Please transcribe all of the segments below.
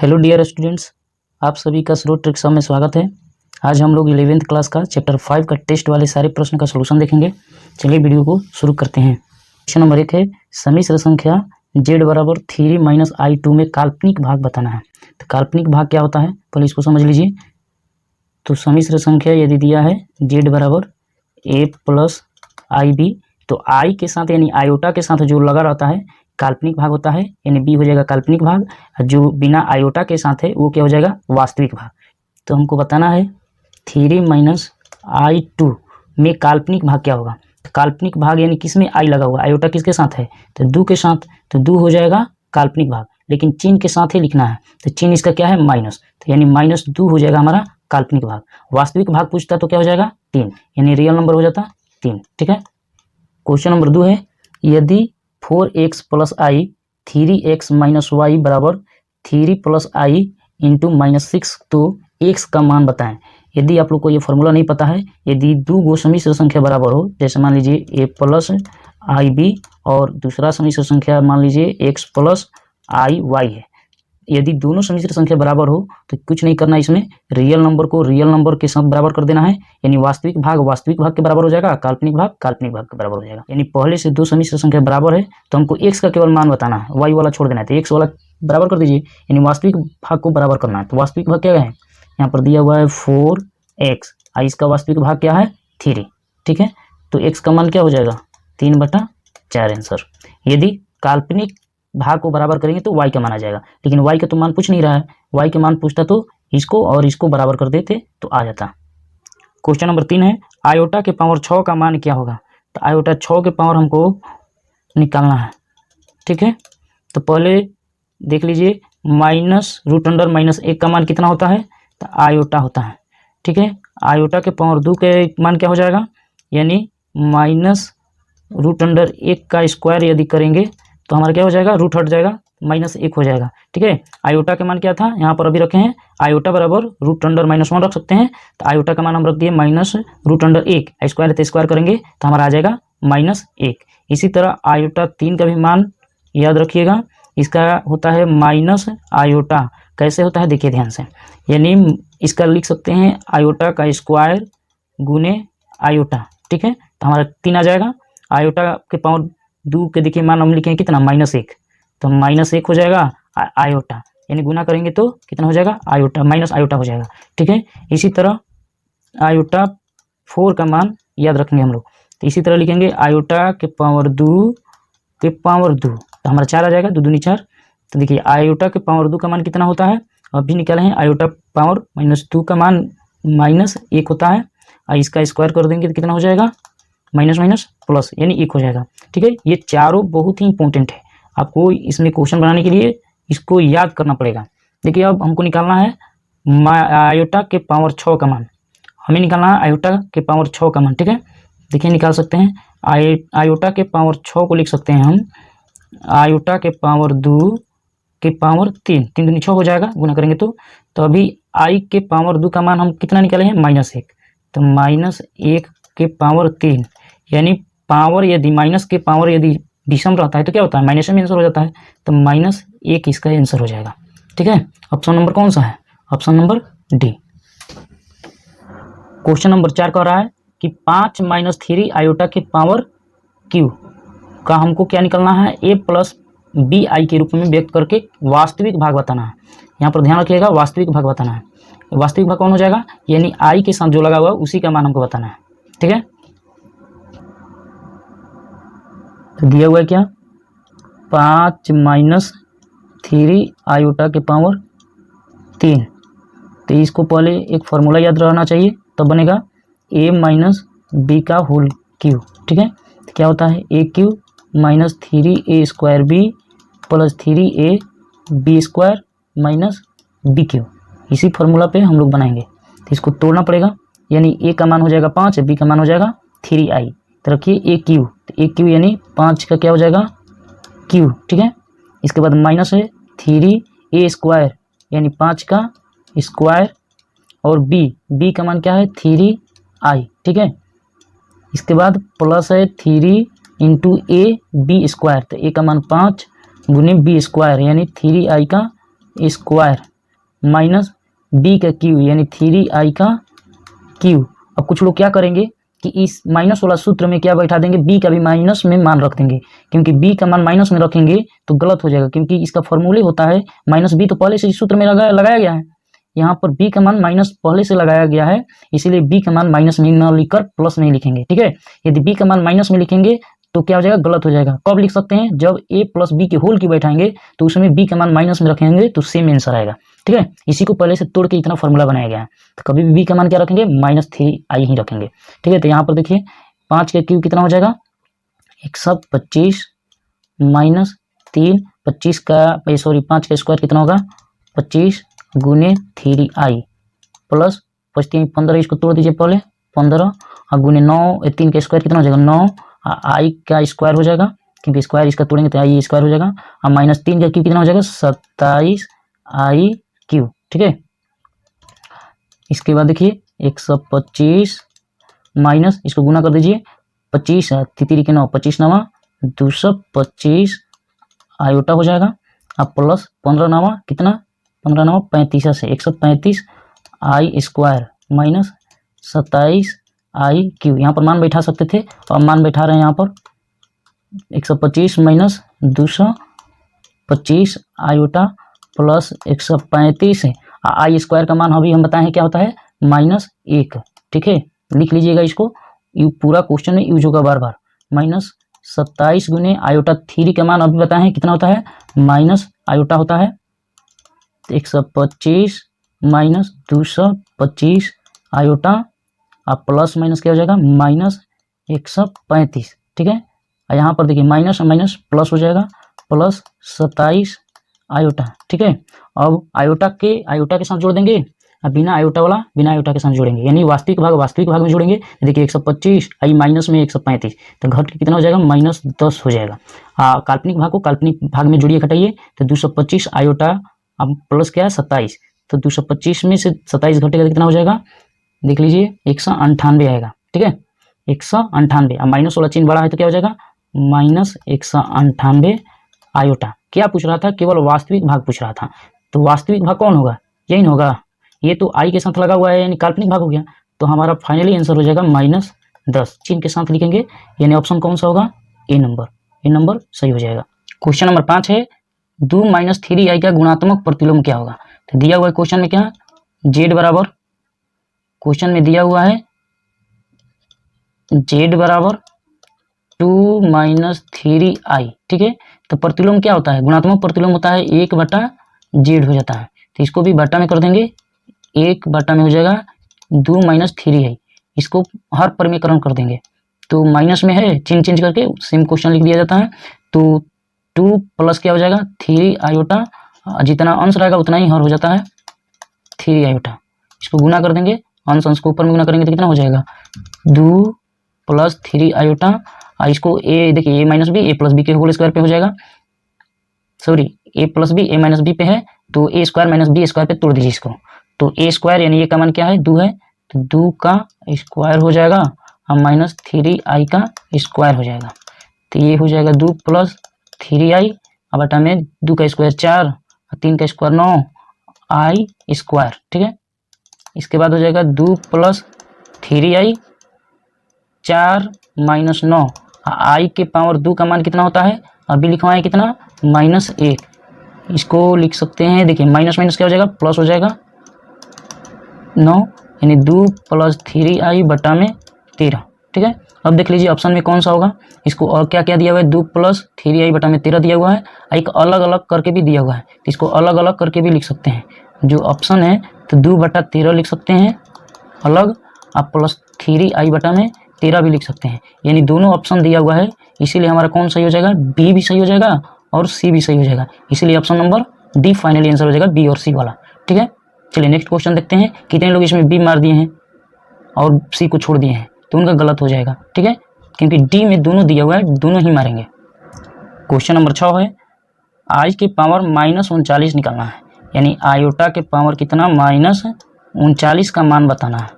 Hello dear students, आप सभी का स्लो ट्रिक्स में स्वागत है। आज हम लोग 11th क्लास का चैप्टर 5 का टेस्ट वाले सारे प्रश्न का सलूशन देखेंगे। चलिए वीडियो को शुरू करते हैं। क्वेश्चन नंबर 1 है, सम्मिश्र संख्या z बराबर 3 - i2 में काल्पनिक भाग बताना है। तो काल्पनिक भाग क्या होता है, पहले इसको समझ लीजिए। तो सम्मिश्र संख्या यदि दिया है z बराबर a प्लस ib, तो i के साथ यानी आयोटा के साथ जो लगा रहता है काल्पनिक भाग होता है, यानी b हो जाएगा काल्पनिक भाग, जो बिना आयोटा के साथ है वो क्या हो जाएगा, वास्तविक भाग। तो हमको बताना है 3 - i2 में काल्पनिक भाग क्या होगा। तो काल्पनिक भाग यानी किसमें i लगा हुआ, आयोटा किसके साथ है, तो दो के साथ, तो दो हो जाएगा काल्पनिक भाग, लेकिन चिन्ह के साथ ही लिखना है। तो चिन्ह इसका क्या है, माइनस, तो यानी -2 हो जाएगा हमारा काल्पनिक भाग। वास्तविक भाग पूछता तो क्या हो जाएगा, 3, यानी रियल नंबर हो जाता 3। ठीक है। क्वेश्चन नंबर 2 है, यदि 4x + i 3x - y बराबर 3 + i × -6, तो x का मान बताएं। यदि आप लोग को ये फॉर्मूला नहीं पता है, यदि दो गो सम्मिश्र संख्या बराबर हो, जैसे मान लीजिए a + ib और दूसरा सम्मिश्र संख्या मान लीजिए x + iy है, यदि दोनों सम्मिश्र संख्या बराबर हो तो कुछ नहीं करना, इसमें रियल नंबर को रियल नंबर के साथ बराबर कर देना है, यानी वास्तविक भाग वास्तविक भाग के बराबर हो जाएगा, काल्पनिक भाग काल्पनिक भाग के बराबर हो जाएगा। यानी पहले से दो सम्मिश्र संख्या बराबर है तो हमको x का केवल मान बताना है, y वाला छोड़ देना है, तो x वाला बराबर कर दीजिए, यानी वास्तविक भाग को बराबर करना है। तो वास्तविक भाग क्या है, यहाँ पर दिया हुआ है 4x, इसका वास्तविक भाग क्या है 3। ठीक है, तो x का मान क्या हो जाएगा 3/4 आंसर। यदि काल्पनिक भाग को बराबर करेंगे तो y का मान आ जाएगा, लेकिन y का तो मान पूछ नहीं रहा है, y के मान पूछता तो इसको और इसको बराबर कर देते तो आ जाता। क्वेश्चन नंबर 3 है, आयोटा के पावर 6 का मान क्या होगा। तो आयोटा 6 के पावर हमको निकालना है। ठीक है, तो पहले देख लीजिए, -√(-1) का मान कितना होता है, तो आयोटा होता है। ठीक है, आयोटा के पावर 2 के मान क्या हो जाएगा, यानी -√(1) का स्क्वायर यदि करेंगे तो हमारा क्या हो जाएगा, रूट हट जाएगा, -1 हो जाएगा। ठीक है, आयोटा के मान क्या था, यहाँ पर अभी रखे हैं, आयोटा बराबर √(-1) रख सकते हैं। तो आयोटा का मान हम रख दिए -√(1), स्क्वायर तो स्क्वायर करेंगे तो हमारा आ जाएगा -1। इसी तरह आयोटा 3 का भी मान याद रखिएगा, इसका होता है माइनस आयोटा। कैसे होता है देखिए ध्यान से, यानी इसका लिख सकते हैं आयोटा का स्क्वायर गुने आयोटा। ठीक है, तो हमारा 3 आ जाएगा। आयोटा के पावर 2 के देखिए मान हम लिखें कितना, -1, तो -1 हो जाएगा आयोटा, यानी गुना करेंगे तो कितना हो जाएगा, आयोटा माइनस आयोटा हो जाएगा। ठीक है, इसी तरह आयोटा 4 का मान याद रखेंगे हम लोग, तो इसी तरह लिखेंगे आयोटा के पावर 2 के पावर 2, तो हमारा 4 आ जाएगा, 2 दूनी 4। तो देखिए आयोटा के पावर 2 का मान कितना होता है, अभी निकाले हैं, आयोटा पावर -2 का मान -1 होता है, और इसका स्क्वायर कर देंगे तो कितना हो जाएगा, माइनस माइनस प्लस, यानी 1 हो जाएगा। ठीक है, ये चारों बहुत ही इंपॉर्टेंट है, आपको इसमें क्वेश्चन बनाने के लिए इसको याद करना पड़ेगा। देखिए अब हमको निकालना है आयोटा के पावर 6 का मान, हमें निकालना है आयोटा के पावर 6 का मान। ठीक है, देखिए निकाल सकते हैं, आयोटा के पावर 6 को लिख सकते हैं हम आयोटा के पावर 2 के पावर 3, 3 दूनी 6 हो जाएगा, गुना करेंगे तो अभी आई के पावर 2 का मान हम कितना निकाले हैं, -1, तो -1 के पावर 3, यानी पावर यदि माइनस के पावर यदि विषम रहता है तो क्या होता है, माइनस में आंसर हो जाता है, तो -1 इसका आंसर हो जाएगा। ठीक है, ऑप्शन नंबर कौन सा है, option number D. Question number 4 कह रहा है कि 5 - 3 आयोटा के पावर q का हमको क्या निकलना है, a + bi के रूप में व्यक्त करके वास्तविक भाग बताना है। यहाँ पर ध्यान रखिएगा, वास्तविक भाग बताना है। वास्तविक भाग कौन हो जाएगा, यानी i के साथ जो लगा हुआ है उसी का मान हमको बताना है। ठीक है, तो दिया हुआ है क्या, 5 - 3 आयोटा के पावर 3, तो इसको पहले एक फार्मूला याद रहना चाहिए, तब बनेगा a - b का होल क्यू। ठीक है, तो क्या होता है, a³ - 3a² b + 3ab² - bq। इसी फार्मूला पे हम लोग बनाएंगे, तो इसको तोड़ना पड़ेगा, यानी a का मान हो जाएगा 5, b का मान हो जाएगा 3i, तो रखिए a³, तो a³ यानी 5 का क्या हो जाएगा q। ठीक है, इसके बाद माइनस है 3a² यानी 5 का स्क्वायर, और b का मान क्या है 3i। ठीक है, इसके बाद प्लस है 3 × ab², तो a का मान 5 गुने b² यानी 3i का स्क्वायर। माइनस बी का क्यू यानी 3i का क्यू। अब कुछ लोग क्या करेंगे कि इस माइनस वाला सूत्र में क्या बैठा देंगे, बी का भी माइनस में मान रख देंगे, क्योंकि बी का मान माइनस में रखेंगे तो गलत हो जाएगा, क्योंकि इसका फॉर्मूले होता है माइनस बी, तो पहले से इस सूत्र में लगाया गया है। यहाँ पर बी का मान माइनस पहले से लगाया गया है, इसीलिए बी का मान माइनस में न लिखकर प्लस में लिखेंगे। ठीक है, यदि बी का मान माइनस में लिखेंगे तो क्या हो जाएगा, गलत हो जाएगा। कब लिख सकते हैं, जब a प्लस बी के होल की बैठाएंगे तो उसमें b का मान माइनस में रखेंगे तो सेम आंसर आएगा। ठीक है, इसी को पहले से तोड़ के इतना फॉर्मूला बनाया गया है। तो कभी भी b का मान क्या रखेंगे, -3i ही रखेंगे। ठीक है, तो यहाँ पर देखिए 5 का क्यूब कितना हो जाएगा, 125 माइनस 3, 25 का 5 का स्क्वायर कितना होगा, 25 गुने 3i प्लस 5 15, इसको तोड़ दीजिए पहले 15 और गुने 9, 3 का स्क्वायर कितना हो जाएगा 9, आई का स्क्वायर हो जाएगा, क्योंकि स्क्वायर इसका तोड़ेंगे तो आई स्क्वायर हो जाएगा, और -3 का क्यूब कितना हो जाएगा 27i क्यूब। ठीक है, इसके बाद देखिए 125 माइनस, इसको गुना कर दीजिए 25 3 के 9, 25 9 225 आयोटा हो जाएगा, अब प्लस 15 9 कितना, 15 9 35 से 135 आई स्क्वायर माइनस 27 आई क्यू। यहाँ पर मान बैठा सकते थे और मान बैठा रहे हैं यहाँ पर 125 माइनस 225 आयोटा प्लस 135 है। आई स्क्वायर का मान अभी हम बताए हैं क्या होता है, -1। ठीक है, लिख लीजिएगा इसको, यू पूरा क्वेश्चन में यूज होगा बार बार। -27 गुने आयोटा 3 का मान अभी बताए हैं कितना होता है, माइनस आयोटा होता है 125 माइनस 225 आयोटा, अब प्लस माइनस क्या हो जाएगा -135। ठीक है, यहाँ पर देखिए माइनस माइनस प्लस हो जाएगा, प्लस 27 आयोटा। ठीक है, अब आयोटा के साथ जोड़ देंगे, अब बिना आयोटा वाला बिना आयोटा के साथ जोड़ेंगे, यानी वास्तविक भाग में जोड़ेंगे। देखिए 125 आई माइनस में 135 तो घट के कितना हो जाएगा, -10 हो जाएगा। काल्पनिक भाग को काल्पनिक भाग में जोड़िए, घटाइए तो 225 आयोटा, अब प्लस क्या है 27, तो 225 में से 27 घटेगा तो कितना हो जाएगा, देख लीजिए 198 आएगा। ठीक है, 198, अब माइनस वाला चिन्ह बड़ा है तो क्या हो जाएगा, -198 आयोटा। क्या पूछ रहा था, केवल वास्तविक भाग पूछ रहा था, तो वास्तविक भाग कौन होगा, यही होगा, ये तो आई के साथ लगा हुआ है यानी काल्पनिक भाग हो गया, तो हमारा फाइनली आंसर हो जाएगा -10 चिन्ह के साथ लिखेंगे, यानी ऑप्शन कौन सा होगा, ए नंबर सही हो जाएगा। क्वेश्चन नंबर 5 है 2 - 3i का गुणात्मक प्रतिलोम क्या होगा। तो दिया हुआ है क्वेश्चन में क्या, z बराबर, क्वेश्चन में दिया हुआ है z बराबर 2 - 3i। ठीक है, तो प्रतिलोम क्या होता है, गुणात्मक प्रतिलोम होता है 1/z हो जाता है, तो इसको भी बटा में कर देंगे, 1 बटा में हो जाएगा 2 - 3i, इसको हर परिमेयकरण कर देंगे, तो माइनस में है चिन्ह चेंज करके सेम क्वेश्चन लिख दिया जाता है, तो 2 प्लस क्या हो जाएगा 3 आयोटा, जितना अंश रहेगा उतना ही हर हो जाता है 3 आयोटा, इसको गुना कर देंगे, अंश को ऊपर में गुना करेंगे तो कितना हो जाएगा 2 प्लस 3 आयोटा, इसको ए देखिए a minus b a plus b के होल स्क्वायर पे हो जाएगा, sorry a plus b a minus b पे है, तो a square minus b square पे तोड़ दीजिए इसको, तो a स्क्वायर यानी ये का मान क्या है 2 है, तो 2 का स्क्वायर हो जाएगा और -3i का स्क्वायर हो जाएगा, तो ये हो जाएगा 2 प्लस 3i, अब बटा में 2 का स्क्वायर 4 और 3 का स्क्वायर 9 आई स्क्वायर। ठीक है, इसके बाद हो जाएगा 2 प्लस 3i 4 माइनस 9, आई के पावर 2 का मान कितना होता है, अभी लिखवाएं कितना -1, इसको लिख सकते हैं, देखिए माइनस माइनस क्या हो जाएगा प्लस हो जाएगा 9, यानी 2 प्लस 3i बटा में 13। ठीक है, अब देख लीजिए ऑप्शन में कौन सा होगा, इसको और क्या क्या दिया हुआ है 2 प्लस 3i बटा में 13 दिया हुआ है, एक अलग अलग करके भी दिया हुआ है, तो इसको अलग अलग करके भी लिख सकते हैं, जो ऑप्शन है तो 2 बटा 13 लिख सकते हैं अलग, आप प्लस 3i बटा में 13 भी लिख सकते हैं, यानी दोनों ऑप्शन दिया हुआ है, इसीलिए हमारा कौन सही हो जाएगा, बी भी सही हो जाएगा और सी भी सही हो जाएगा, इसीलिए option number D finally answer हो जाएगा, बी और सी वाला। ठीक है, चलिए नेक्स्ट क्वेश्चन देखते हैं, कितने लोग इसमें बी मार दिए हैं और सी को छोड़ दिए हैं, तो उनका गलत हो जाएगा। ठीक है, क्योंकि डी में दोनों दिया हुआ है, दोनों ही मारेंगे। क्वेश्चन नंबर 6 है आई के पावर -39 निकालना है, यानी आयोटा के पावर कितना -39 का मान बताना है।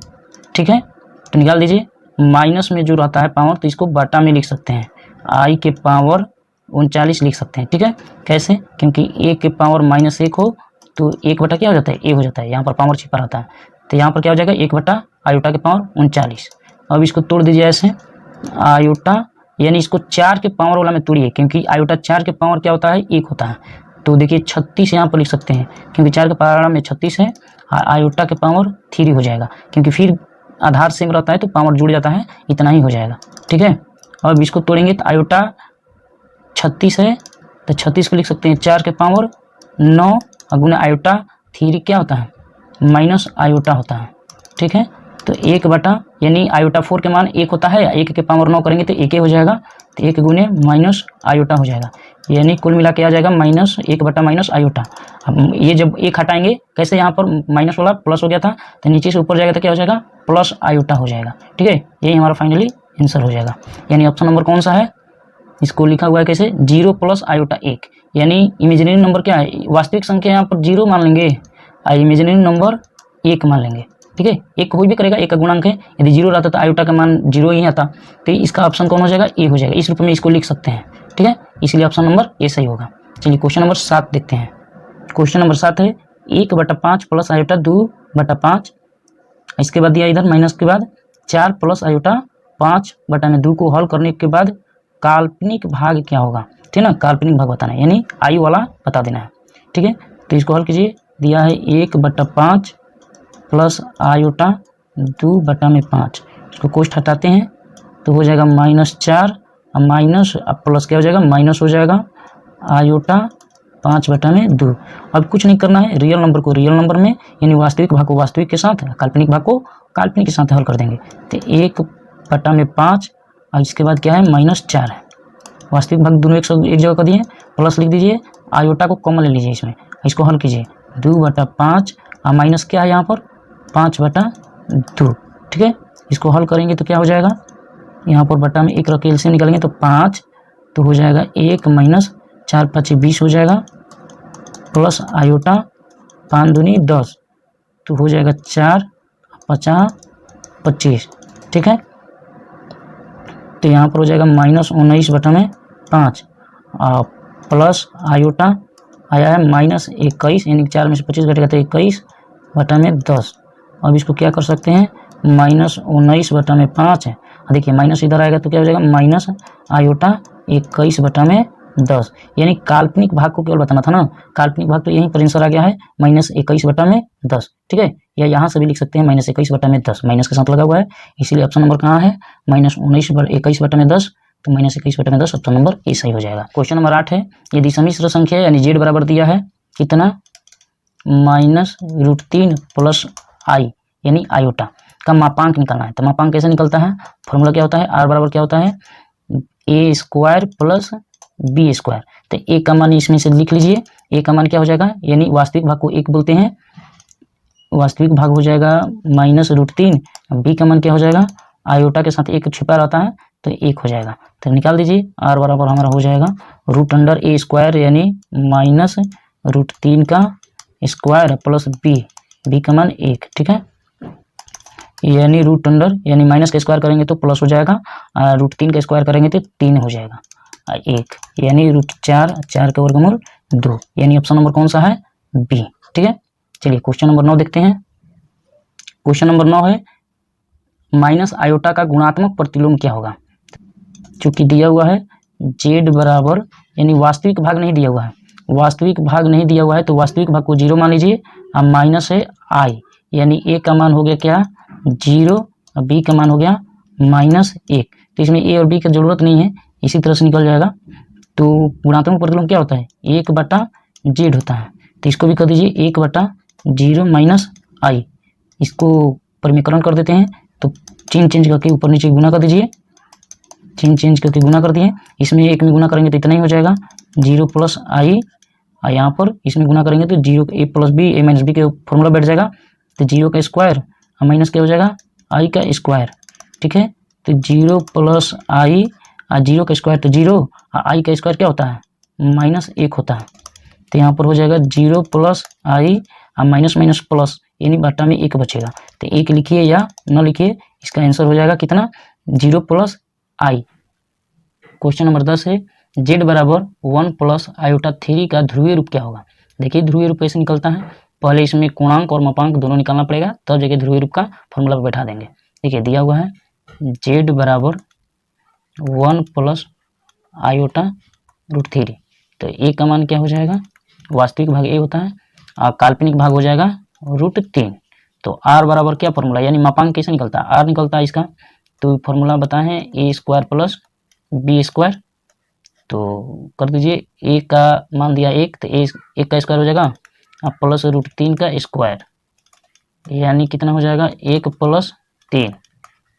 ठीक है, तो निकाल दीजिए, माइनस में जो रहता है पावर तो इसको बटा में लिख सकते हैं, आई के पावर 39 लिख सकते हैं। ठीक है, कैसे, क्योंकि ए के पावर -1 हो तो 1 क्या हो जाता है, ए हो जाता है, यहाँ पर पावर छिपा रहता है। तो यहाँ पर क्या हो जाएगा, 1 आयोटा के पावर 39। अब इसको तोड़ दीजिए ऐसे, आयोटा यानी इसको 4 के पावर वाला में तोड़िए, क्योंकि आयोटा 4 के पावर क्या होता है, 1 होता है। तो देखिए 36 यहाँ पर लिख सकते हैं, क्योंकि 4 के पावर में 36 है, आयोटा के पावर 3 हो जाएगा, क्योंकि फिर आधार सेम रहता है तो पावर जुड़ जाता है, इतना ही हो जाएगा। ठीक है, अब इसको तोड़ेंगे तो आयोटा 36 है, तो 36 को लिख सकते हैं 4 के पावर 9 गुना आयोटा 3 क्या होता है, माइनस आयोटा होता है। ठीक है, तो 1 यानी आयोटा 4 के मान 1 होता है, 1 के पावर 9 करेंगे तो 1 हो जाएगा, तो 1 गुने माइनस आयोटा हो जाएगा, यानी कुल मिला के आ जाएगा -1 माइनस आयोटा। अब ये जब 1 हटाएंगे, कैसे यहाँ पर माइनस वाला प्लस हो गया था, तो नीचे से ऊपर जाएगा तो क्या हो जाएगा, प्लस आयोटा हो जाएगा। ठीक है, यही हमारा फाइनली आंसर हो जाएगा। यानी ऑप्शन नंबर कौन सा है, इसको लिखा हुआ है कैसे, 0 + आयोटा 1, यानी इमेजिनरी नंबर क्या है, वास्तविक संख्या यहाँ पर 0 मान लेंगे और इमेजिनरी नंबर 1 मान लेंगे। ठीक है, 1 कोई भी करेगा, 1 का गुणांक है, यदि 0 रहता तो आयोटा का मान 0 ही आता, तो इसका ऑप्शन कौन हो जाएगा, ए हो जाएगा। इस रूप में इसको लिख सकते हैं। ठीक है, इसलिए ऑप्शन नंबर ए सही होगा। चलिए क्वेश्चन नंबर 7 देखते हैं। क्वेश्चन नंबर 7 है 1/5 + आयोटा 2/5, इसके बाद दिया इधर माइनस के बाद 4 + आयोटा 5/2 को हल करने के बाद काल्पनिक भाग क्या होगा। ठीक है ना, काल्पनिक भाग बताना है, यानी आई वाला बता देना है। ठीक है, तो इसको हल कीजिए। दिया है 1/5 + आयोटा 2/5, इसको कोष्ठ हटाते हैं तो हो जाएगा -4 और माइनस प्लस क्या हो जाएगा, माइनस हो जाएगा आयोटा 5/2। अब कुछ नहीं करना है, रियल नंबर को रियल नंबर में, यानी वास्तविक भाग को वास्तविक के साथ, काल्पनिक भाग को काल्पनिक के साथ हल कर देंगे। तो 1/5 और इसके बाद क्या है, -4 है। वास्तविक भाग दोनों एक जगह कर दिए, प्लस लिख दीजिए, आयोटा को कॉमन ले लीजिए इसमें, इसको हल कीजिए। 2/5 और माइनस क्या है यहाँ पर, 5/2। ठीक है, इसको हल करेंगे तो क्या हो जाएगा, यहाँ पर बटा में 1 रख के एलसीएम निकालेंगे तो 5, तो हो जाएगा 1 - 4 × 5 = 20 हो जाएगा, प्लस आयोटा 5 दूनी 10, तो हो जाएगा 4 × 5 = 25। ठीक है, तो यहाँ पर हो जाएगा -19/5 और प्लस आयोटा आया है -21, यानी 4 में से 25 घटेगा तो 21/10। अब इसको क्या कर सकते हैं, -19/5 है, देखिए माइनस इधर आएगा तो क्या हो जाएगा, माइनस आयोटा 21/10, यानी काल्पनिक भाग को केवल बताना था ना, काल्पनिक भाग तो यहीं पर आंसर आ गया है -21/10। ठीक है, या यहाँ से भी लिख सकते हैं -21/10, माइनस के साथ लगा हुआ है, इसीलिए ऑप्शन नंबर कहाँ है, -21/10, तो -21/10 ऑप्शन नंबर ए सही हो जाएगा। क्वेश्चन नंबर 8 है, यदि सम्मिश्र संख्या यानी z बराबर दिया है कितना, -√3 + i यानी आयोटा का मापांक निकालना है। तो मापांक कैसे निकलता है, फॉर्मूला क्या होता है, r बराबर क्या होता है, a² + b²। तो a का मान इसमें से लिख लीजिए, a का मान क्या हो जाएगा, यानी वास्तविक भाग को 1 बोलते हैं, वास्तविक भाग हो जाएगा -√3, b का मान क्या हो जाएगा, आयोटा के साथ 1 छिपा रहता है तो 1 हो जाएगा। तो निकाल दीजिए, r बराबर हमारा हो जाएगा √a² यानी -√3 का स्क्वायर प्लस b का मान 1। ठीक है, यानी √, यानी माइनस का स्क्वायर करेंगे तो प्लस हो जाएगा, √3 का स्क्वायर करेंगे तो 3 हो जाएगा, 1 यानी √4 का वर्गमूल 2, यानी ऑप्शन नंबर कौन सा है, बी। ठीक है, चलिए क्वेश्चन नंबर 9 देखते हैं। क्वेश्चन नंबर 9 है माइनस आयोटा का गुणात्मक प्रतिलोम क्या होगा। चूंकि दिया हुआ है z बराबर, यानी वास्तविक भाग नहीं दिया हुआ है, वास्तविक भाग नहीं दिया हुआ है तो वास्तविक भाग को 0 मान लीजिए, अब माइनस है i, यानी a का मान हो गया क्या 0 और b का मान हो गया -1। तो इसमें a और b की जरूरत नहीं है, इसी तरह से निकल जाएगा। तो गुणात्मक प्रतिलोम क्या होता है, 1/z होता है, तो इसको भी कर दीजिए 1/0 - i, इसको परिमीकरण कर देते हैं, तो चिन्ह चेंज करके ऊपर नीचे गुना कर दीजिए, चिन्ह चेंज करके गुना कर दिए, इसमें 1 में गुना करेंगे तो इतना ही हो जाएगा 0 + i, और यहाँ पर इसमें गुना करेंगे तो 0 a + b, a - b के फॉर्मूला बैठ जाएगा, तो 0 का स्क्वायर और माइनस क्या हो जाएगा i का स्क्वायर। ठीक है, तो 0 + i और 0 का स्क्वायर तो 0 और i का स्क्वायर क्या होता है -1 होता है, तो यहाँ पर हो जाएगा 0 + i और माइनस प्लस, यानी बटा में 1 बचेगा, तो 1 लिखिए या न लिखिए, इसका आंसर हो जाएगा कितना 0 + i। क्वेश्चन नंबर 10 है z बराबर 1 + आयोटा 3 का ध्रुवीय रूप क्या होगा। देखिए ध्रुवीय रूप कैसे निकलता है, पहले इसमें कोणांक और मापांक दोनों निकालना पड़ेगा, तब जगह ध्रुवीय रूप का फॉर्मूला बैठा देंगे। देखिए दिया हुआ है z बराबर 1 प्लस आयोटा रूट 3, तो a का मान क्या हो जाएगा, वास्तविक भाग a होता है और काल्पनिक भाग हो जाएगा रूट 3। तो r बराबर क्या फॉर्मूला, यानी मापांक कैसे निकलता है, r निकलता है इसका, तो फॉर्मूला बताए हैं ए स्क्वायर प्लस बी स्क्वायर। तो कर दीजिए, a का मान दिया 1, तो एक का स्क्वायर हो जाएगा और प्लस रूट 3 का स्क्वायर, यानी कितना हो जाएगा 1 प्लस 3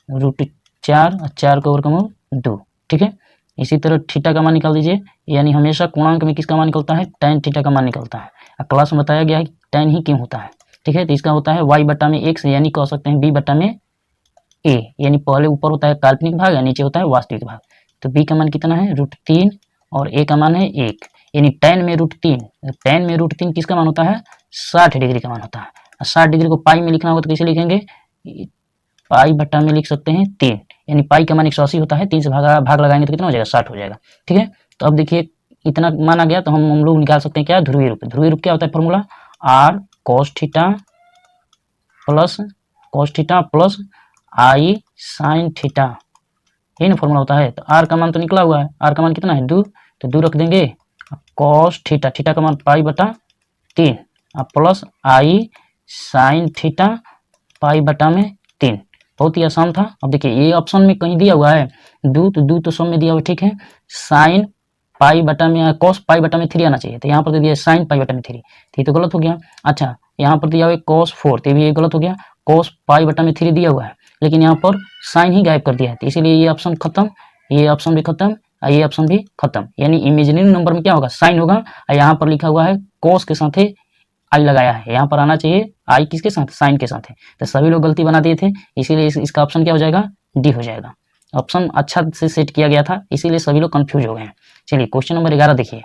रूट 4 और 4 का वर्गमूल 2। ठीक है, इसी तरह थीटा का मान निकाल दीजिए, यानी हमेशा कोणांक में किसका मान निकलता है, tan थीटा का मान निकलता है। क्लास में बताया गया है कि tan ही क्यों होता है। ठीक है, तो इसका होता है y बटा में x, यानी कह सकते हैं b बटा में a, यानी पहले ऊपर होता है काल्पनिक भाग या नीचे होता है वास्तविक भाग। तो b का मान कितना है रूट 3 और a का मान है 1, यानी tan में रूट 3, tan में रूट 3 किसका मान होता है 60 डिग्री का मान होता है। 60 डिग्री को पाई में लिखना होगा तो कैसे लिखेंगे, पाई बटा में लिख सकते हैं 3, यानी पाई का मान 180 होता है, 3 से भाग लगाएंगे तो कितना हो जाएगा 60 हो जाएगा। ठीक है, तो अब देखिए इतना मान आ गया, तो हम लोग निकाल सकते हैं क्या, ध्रुवीय रूप। ध्रुवीय रूप क्या होता है formula, r cos theta plus i sine theta, यही ना फॉर्मूला होता है। तो r का मान तो निकला हुआ है, r का मान कितना है 2, तो 2 रख देंगे, cos थीटा का मान पाई बटा 3 plus i sine theta pi बटा में 3। बहुत ही आसान था। अब देखिए ये ऑप्शन में कहीं दिया हुआ है 2, तो 2 तो सब में दिया हुआ है, ठीक है। साइन पाई बटा में cos पाई बटा में 3 आना चाहिए, तो यहाँ पर दे दिया साइन पाई बटा में 3, तो ये तो गलत हो गया। अच्छा, यहाँ पर दिया हुआ है cos 4, तो ये गलत हो गया, cos पाई बटा में 3 दिया हुआ है, लेकिन यहाँ पर साइन ही गायब कर दिया है, तो इसीलिए ये ऑप्शन खत्म, ये ऑप्शन भी खत्म और ये ऑप्शन भी खत्म। यानी इमेजिनरी नंबर में क्या होगा, साइन होगा, और यहाँ पर लिखा हुआ है cos के साथ आई लगाया है, यहाँ पर आना चाहिए आई किसके साथ, साइन के साथ है। तो सभी लोग गलती बना दिए थे, इसीलिए इसका ऑप्शन क्या हो जाएगा, डी हो जाएगा। ऑप्शन अच्छा से सेट किया गया था, इसीलिए सभी लोग कंफ्यूज हो गए हैं। चलिए क्वेश्चन नंबर 11 देखिए,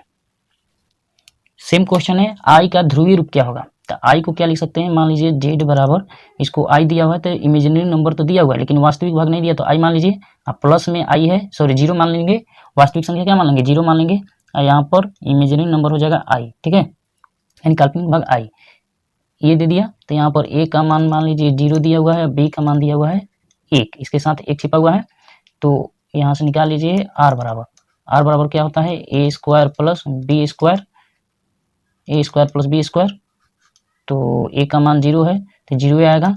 सेम क्वेश्चन है, आई का ध्रुवीय रूप क्या होगा। तो आई को क्या लिख सकते हैं, मान लीजिए जेड बराबर, इसको आई दिया हुआ है, तो इमेजिनरी नंबर तो दिया हुआ है लेकिन वास्तविक भाग नहीं दिया, तो आई मान लीजिए, अब प्लस में आई है, सॉरी जीरो मान लेंगे, वास्तविक संख्या क्या मान लेंगे, जीरो मान लेंगे, और यहाँ पर इमेजिनरी नंबर हो जाएगा आई, ठीक है, यानी काल्पनिक भाग आई। ये दे दिया, तो यहाँ पर ए का मान लीजिए 0 दिया हुआ है, बी का मान दिया हुआ है 1, इसके साथ 1 छिपा हुआ है, तो यहाँ से निकाल लीजिए आर बराबर क्या होता है, a square plus b square plus b square. तो ए का मान 0 है तो 0 आएगा,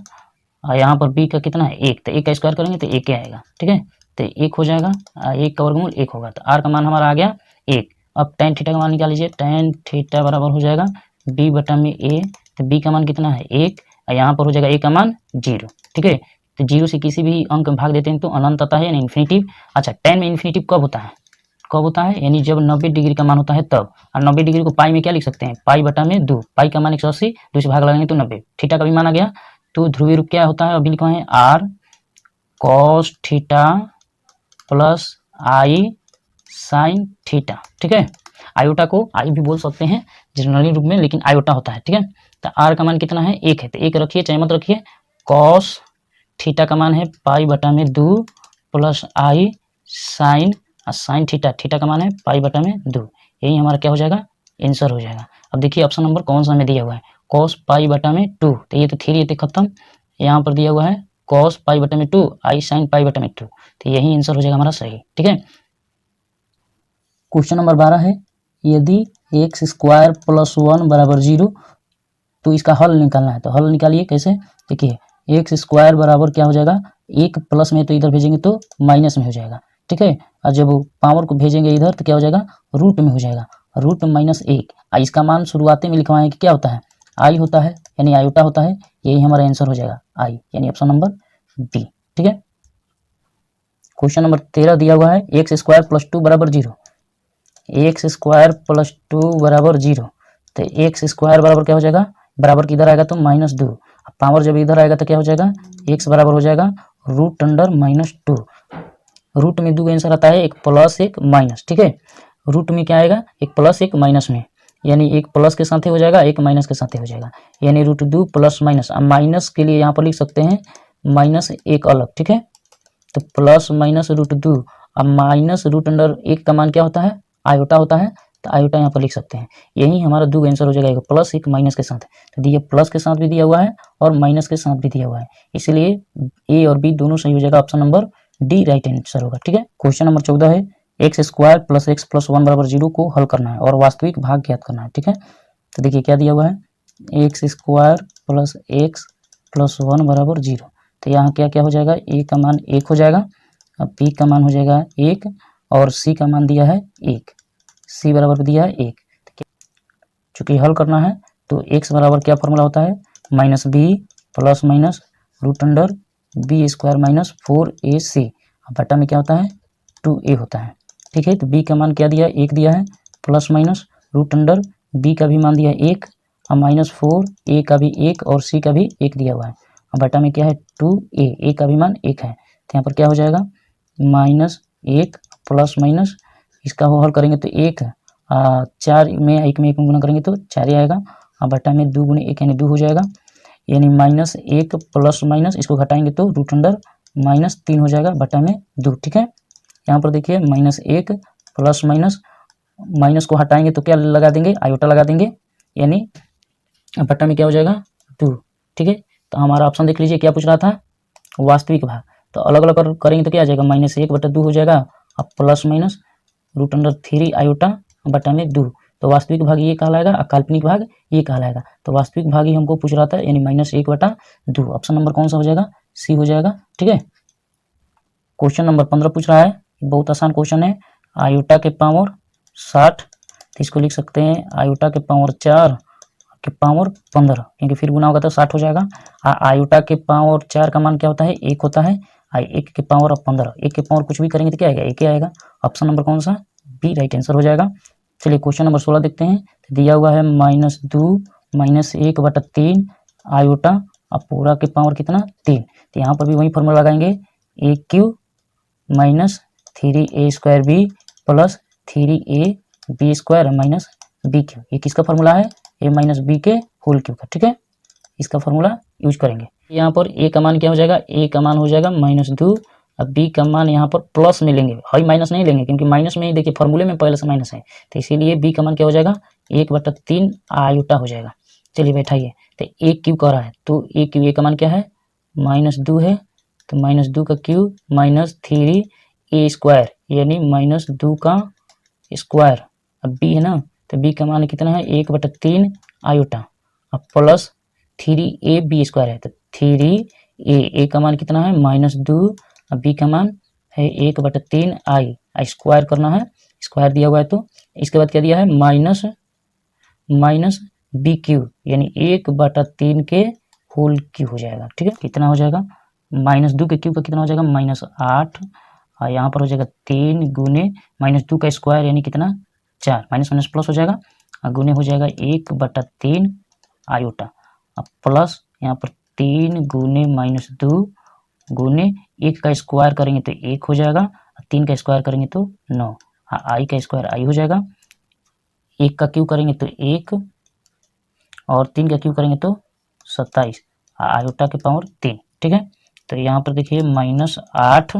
और यहाँ पर बी का कितना है 1, तो 1 का स्क्वायर करेंगे तो 1 आएगा, ठीक है, तो 1 हो जाएगा, 1 का वर्गमूल 1 होगा, तो आर का मान हमारा आ गया 1। अब tan थीटा का मान निकाल लीजिए, tan थीटा बराबर हो जाएगा बी बटा में ए, तो बी का मान कितना है 1, और यहाँ पर हो जाएगा ए का मान 0, ठीक है। तो 0 से किसी भी अंक भाग देते हैं तो अनंत आता है, यानी इन्फिनिटिव। अच्छा, tan में इन्फिनिटिव कब होता है, यानी जब 90 डिग्री का मान होता है तब, और 90 डिग्री को पाई में क्या लिख सकते हैं, पाई बटा में 2, पाई का मान 180, 2 से भाग लगाएंगे तो 90, थीटा का भी मान आ गया। तो ध्रुवीय रूप क्या होता है, अभी लिखा है r cos theta plus i sine theta, ठीक है। आयोटा को आई भी बोल सकते हैं जनरली रूप में, लेकिन आयोटा होता है, ठीक है। तो आर का मान कितना है 1 है, तो 1 रखिए चाहे मत रखिए। कॉस थीटा का मान है पाई बटा में 2 प्लस आई साइन थीटा का मान है पाई बटा में 2, यही हमारा क्या हो जाएगा, आंसर हो जाएगा। अब देखिए ऑप्शन नंबर कौन सा में दिया हुआ है, कॉस पाई बटा में 2, तो ये तो 3 ये तो खत्म, यहाँ पर दिया हुआ है कॉस पाई बटा में 2 आई साइन पाई बटा में 2, तो यही आंसर हो जाएगा हमारा सही, ठीक है। क्वेश्चन नंबर 12 है, यदि एक्स स्क्वायर प्लस 1 बराबर 0, तो इसका हल निकालना है। तो हल निकालिए कैसे, देखिए एक्स स्क्वायर बराबर क्या हो जाएगा, 1 प्लस में तो इधर भेजेंगे तो माइनस में हो जाएगा, ठीक है, और जब पावर को भेजेंगे इधर तो क्या हो जाएगा, रूट में हो जाएगा, रूट माइनस 1। इसका मान शुरुआती में लिखवाएं कि क्या होता है, आई होता है, यानी आयोटा होता है, यही हमारा आंसर हो जाएगा आई, यानी ऑप्शन नंबर बी, ठीक है। क्वेश्चन नंबर 13 दिया हुआ है, एक्स स्क्वायर प्लस 2 बराबर 0, एक्स स्क्वायर प्लस 2 बराबर 0, तो एक्स स्क्वायर बराबर क्या हो जाएगा, बराबर किधर आएगा तो -2, पावर जब इधर आएगा तो क्या हो जाएगा, एक्स बराबर हो जाएगा रूट अंडर -2, रूट में 2 आंसर आता है, एक प्लस एक माइनस, ठीक है। रूट में क्या आएगा, एक प्लस एक माइनस में, यानी एक प्लस के साथ ही हो जाएगा, एक माइनस के साथ ही हो जाएगा, यानी √2 प्लस माइनस। अब माइनस के लिए यहाँ पर लिख सकते हैं माइनस एक अलग, ठीक है, तो प्लस माइनस √2, अब माइनस रूट अंडर 1 का मान क्या होता है, आयोटा होता है, तो आयोटा यहाँ पर लिख सकते हैं। यही हमारा दो आंसर हो जाएगा, प्लस एक माइनस के साथ। तो ये प्लस के साथ भी दिया हुआ है और माइनस के साथ भी दिया हुआ है, इसलिए ए और बी दोनों सही हो जाएगा। Option number D right answer होगा। ठीक है, क्वेश्चन नंबर 14 है x square plus x plus 1 बराबर 0 को हल करना है और वास्तविक भाग ज्ञात करना है। ठीक है, तो देखिए क्या दिया हुआ है, x square plus x plus 1 बराबर 0। तो यहाँ क्या क्या हो जाएगा, ए का मान 1 हो जाएगा, अब बी का मान हो जाएगा 1 और सी का मान दिया है 1, सी बराबर दिया है 1। चूंकि हल करना है तो एक्स बराबर क्या फॉर्मूला होता है, minus b plus minus root under b square minus 4ac, बटा में क्या होता है 2a होता है। ठीक है, तो बी का मान क्या दिया है, 1 दिया है, plus minus root under b का भी मान दिया है 1 और माइनस 4, ए का भी 1 और सी का भी 1 दिया हुआ है, और बटा में क्या है 2a, ए का भी मान 1 है। तो यहाँ पर क्या हो जाएगा माइनस 1 प्लस माइनस, इसका हल करेंगे तो 1 4 में 1 में 1 में गुना करेंगे तो 4 ही आएगा, और बटा में 2 गुने 1 यानी 2 हो जाएगा, यानी माइनस 1 प्लस माइनस इसको घटाएंगे तो रूट अंडर माइनस 3 हो जाएगा, बटा में 2। ठीक है, यहाँ पर देखिए माइनस 1 प्लस माइनस, माइनस को हटाएंगे तो क्या लगा देंगे, आयोटा लगा देंगे, यानी बटा में क्या हो जाएगा 2। ठीक है, तो हमारा ऑप्शन देख लीजिए क्या पूछ रहा था, वास्तविक भाग। तो अलग अलग करेंगे तो क्या आ जाएगा, माइनस 1 बटा 2 हो जाएगा, अब plus minus root under 3 iota बटा में 2। तो वास्तविक भाग ये कहलाएगा और काल्पनिक भाग ये कहलाएगा। तो वास्तविक भाग ही हमको पूछ रहा था, यानी माइनस 1 बटा 2। ऑप्शन नंबर कौन सा हो जाएगा, सी हो जाएगा। ठीक है, क्वेश्चन नंबर 15 पूछ रहा है, बहुत आसान क्वेश्चन है, आयोटा के पावर 60, तो इसको लिख सकते हैं आयोटा के पावर 4 के पावर 15, क्योंकि फिर गुना होगा तो 60 हो जाएगा। आयोटा के पावर 4 का मान क्या होता है, 1 होता है, 1 के पावर 15, 1 के पावर कुछ भी करेंगे तो क्या आएगा, 1 ही आएगा। ऑप्शन नंबर कौन सा, बी राइट आंसर हो जाएगा। चलिए क्वेश्चन नंबर 16 देखते हैं, तो दिया हुआ है माइनस 2 माइनस 1 बटा 3 आयोटा, अब पूरा के पावर कितना 3, तो यहाँ पर भी वही फॉर्मूला लगाएंगे, a cube minus 3a square b plus 3a b square minus b cube, ये किसका फॉर्मूला है, ए माइनस बी के होल क्यू का। ठीक है, इसका फॉर्मूला यूज करेंगे। यहाँ पर ए का मान क्या हो जाएगा, ए का मान हो जाएगा माइनस 2, अब बी का मान यहाँ पर प्लस में लेंगे, हाई माइनस नहीं लेंगे, क्योंकि माइनस में ही देखिए फॉर्मूले में पहले से माइनस है, तो इसीलिए बी का मान क्या हो जाएगा 1 बटा 3 आयोटा हो जाएगा। चलिए बैठाइए, तो ए क्यू कह रहा है, तो ए क्यू, ए का मान क्या है माइनस 2 है, तो माइनस 2 का क्यू माइनस 3a स्क्वायर, यानी माइनस 2 का स्क्वायर। अब बी है ना, तो बी का मान कितना है 1 बटा 3 आयोटा, अब प्लस 3a बी स्क्वायर है, तो 3a का मान कितना है माइनस 2, अब बी का मान है 1 बटा 3 आई स्क्वायर करना है, स्क्वायर दिया हुआ है, तो इसके बाद क्या दिया है माइनस माइनस बी क्यू, यानी 1 बटा 3 के होल क्यू हो जाएगा। ठीक है, कितना हो जाएगा माइनस 2 के क्यू का कितना हो जाएगा माइनस 8, और यहाँ पर हो जाएगा 3 गुने माइनस 2 का स्क्वायर यानी कितना 4, माइनस माइनस प्लस हो जाएगा, और गुने हो जाएगा 1 बटा 3 आयोटा, अब प्लस यहाँ पर 3 गुने माइनस 2 गुने 1 का स्क्वायर करेंगे तो 1 हो जाएगा, 3 का स्क्वायर करेंगे तो 9, आई का स्क्वायर आई हो जाएगा, 1 का क्यू करेंगे तो 1 और 3 का क्यू करेंगे तो 27 आयोटा के पावर 3। ठीक है, तो यहाँ पर देखिए माइनस 8,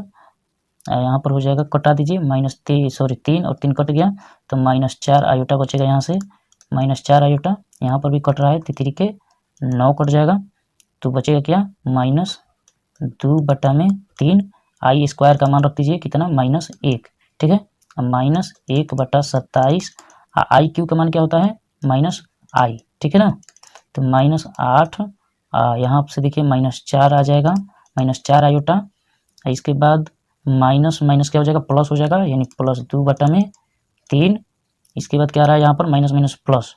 यहाँ पर हो जाएगा कटा दीजिए माइनस 3 और 3 कट गया, तो माइनस 4 आयोटा बचेगा, यहाँ से माइनस 4 आयोटा, यहाँ पर भी कट रहा है, 3 के 9 कट जाएगा, तो बचेगा क्या माइनस 2 बटा में 3 आई स्क्वायर का मान रख दीजिए कितना माइनस 1। ठीक है, अब माइनस 1 बटा 27, आई क्यू का मान क्या होता है माइनस आई। ठीक है ना, तो माइनस 8, यहाँ से देखिए माइनस 4 आ जाएगा, माइनस 4 आयोटा, इसके बाद माइनस माइनस क्या हो जाएगा प्लस हो जाएगा, यानी प्लस 2 बटा में 3, इसके बाद क्या आ रहा है यहाँ पर माइनस माइनस प्लस,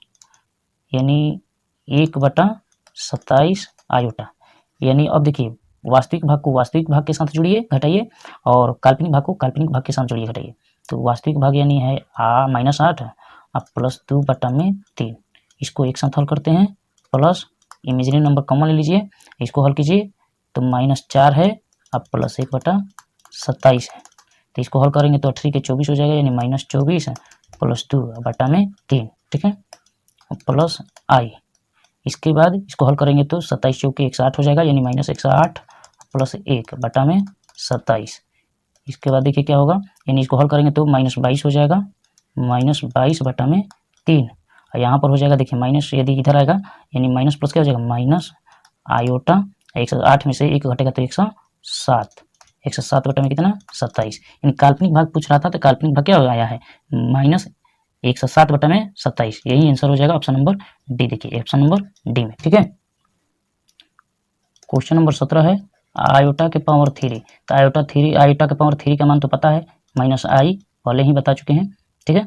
यानी 1 बटा 27 आयोटा। यानी अब देखिए वास्तविक भाग को वास्तविक भाग के साथ जुड़िए घटाइए, और काल्पनिक भाग को काल्पनिक भाग के साथ जुड़िए घटाइए, तो वास्तविक भाग यानी है माइनस 8 अब प्लस 2 बटा में 3, इसको एक साथ हल करते हैं, प्लस इमेजिनरी नंबर कॉमन ले लीजिए, इसको हल कीजिए तो माइनस 4 है, अब प्लस 1 बटा 27 है, तो इसको हल करेंगे तो 8 के 24 हो जाएगा, यानी माइनस 24 प्लस 2 बटा में 3। ठीक है, प्लस आई, इसके बाद इसको हल करेंगे तो 27 चौके 108 हो जाएगा, यानी माइनस 108 प्लस 1 बटा में 27। इसके बाद देखिए क्या होगा, यानी इसको हल करेंगे तो माइनस 22 हो जाएगा, -22/3। और यहाँ पर हो जाएगा, देखिए माइनस यदि इधर आएगा यानी माइनस प्लस क्या हो जाएगा, माइनस आयोटा 108 में से 1 घटेगा तो 107। 107 बटा में कितना, 27। यानी काल्पनिक भाग पूछ रहा था तो काल्पनिक भाग क्या आया है, -107 बटा में 27। यही आंसर हो जाएगा ऑप्शन नंबर डी। देखिए ऑप्शन नंबर डी में, ठीक है। क्वेश्चन नंबर 17 है आयोटा के पावर 3। तो आयोटा के पावर 3 का मान तो पता है, -i पहले ही बता चुके हैं, ठीक है।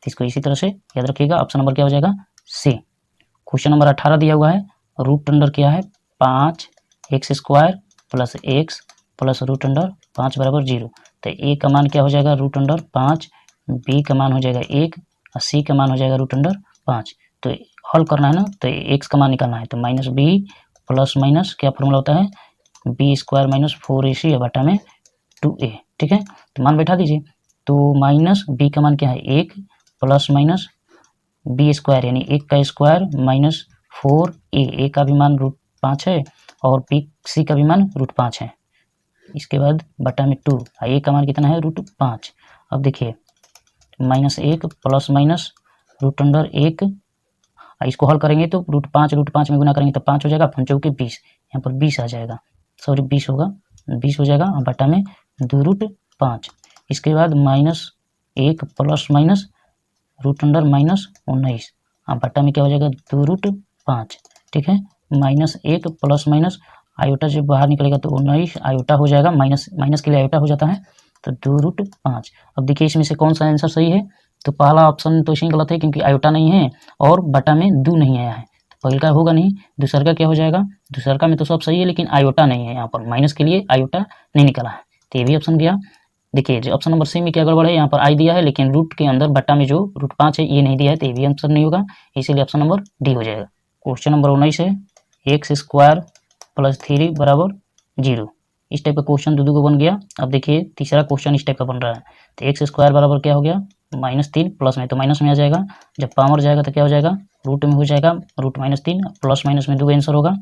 इसको इसी तरह से याद रखिएगा, ऑप्शन नंबर क्या हो जाएगा, सी। क्वेश्चन नंबर 18 दिया हुआ है, रूट अंडर क्या है 5x² plus x plus root under 5 बराबर 0। तो ए का मान क्या हो जाएगा, रूट अंडर 5, बी का मान हो जाएगा 1 और सी का मान हो जाएगा रूट अंडर 5। तो हल करना है ना, तो x का मान निकालना है, तो -b प्लस माइनस क्या फॉर्मूला होता है, b² - 4ac बटा में 2a, ठीक है। तो मान बैठा दीजिए, तो माइनस b का मान क्या है 1 प्लस माइनस b² यानी 1 का स्क्वायर माइनस 4a का भी मान √5 है और c का भी मान √5 है। इसके बाद बटा में 2, a का मान कितना है √5। अब देखिए -1 प्लस माइनस रूट अंडर 1, इसको हल करेंगे तो √5 में गुना करेंगे तो 5 हो जाएगा, 5 चौके 20, यहाँ पर 20 आ जाएगा, सॉरी 20 होगा, 20 हो जाएगा बटा में 2√5। इसके बाद -1 प्लस माइनस रूट अंडर -19 बटा में क्या हो जाएगा 2√5, ठीक है। -1 प्लस माइनस आयोटा जब बाहर निकलेगा तो 19 आयोटा हो जाएगा, माइनस के लिए आयोटा हो जाता है, तो 2√5। अब देखिए इसमें से कौन सा आंसर सही है, तो पहला ऑप्शन तो इसमें गलत है क्योंकि आयोटा नहीं है और बटा में 2 नहीं आया है, तो पहले का होगा नहीं, दूसरा का क्या हो जाएगा, दूसरा का में तो सब सही है लेकिन आयोटा नहीं है, यहाँ पर माइनस के लिए आयोटा नहीं निकला है, तो ये भी ऑप्शन गया। देखिए जो ऑप्शन नंबर सी में क्या गड़बड़ है, यहाँ पर आई दिया है लेकिन रूट के अंदर बटा में जो √5 है ये नहीं दिया है, तो ये भी आंसर नहीं होगा, इसीलिए ऑप्शन नंबर डी हो जाएगा। क्वेश्चन नंबर 19 है x² प्लस 3 बराबर 0। इस टाइप का क्वेश्चन दो को बन गया। अब देखिए तीसरा क्वेश्चन इस टाइप का बन रहा है, तो x² बराबर क्या हो गया -3, प्लस में तो माइनस में आ जाएगा, जब पावर जाएगा तो क्या हो जाएगा रूट में हो जाएगा √-3, प्लस माइनस में 2 आंसर होगा,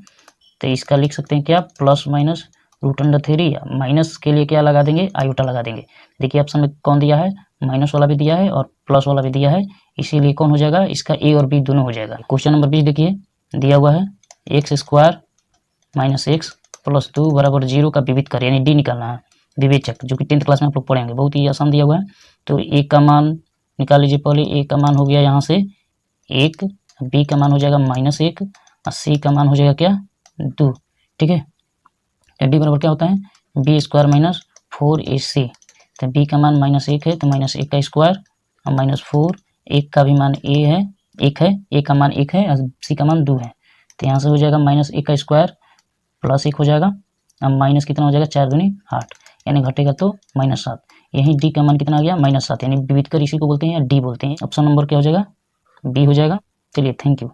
तो इसका लिख सकते हैं क्या plus minus root under 3, minus के लिए क्या लगा देंगे आयोटा लगा देंगे। देखिए ऑप्शन में कौन दिया है, माइनस वाला भी दिया है और प्लस वाला भी दिया है, इसीलिए कौन हो जाएगा इसका ए और बी दोनों हो जाएगा। क्वेश्चन नंबर 20 देखिए दिया हुआ है x² - x प्लस 2 बराबर 0 का विविध कर यानी डी निकालना है, विवेचक, जो कि 10th क्लास में आप लोग पढ़ेंगे, बहुत ही आसान दिया हुआ है। तो ए का मान निकाल लीजिए, पहले ए का मान हो गया यहाँ से 1, बी का मान हो जाएगा -1 और सी का मान हो जाएगा क्या 2, ठीक है। डी बराबर क्या होता है b² - 4ac, तो बी का मान -1 है तो -1 का स्क्वायर और -4, 1 का भी मान एक है, ए का मान 1 है और सी का मान 2 है, तो यहाँ से हो जाएगा -1 का स्क्वायर प्लस 1 हो जाएगा, अब माइनस कितना हो जाएगा 4 दूनी 8, यानी घटेगा तो -7। यहीं डी का मान कितना आ गया -7, यानी विविध कर इसी को बोलते हैं या डी बोलते हैं। ऑप्शन नंबर क्या हो जाएगा बी हो जाएगा। चलिए थैंक यू।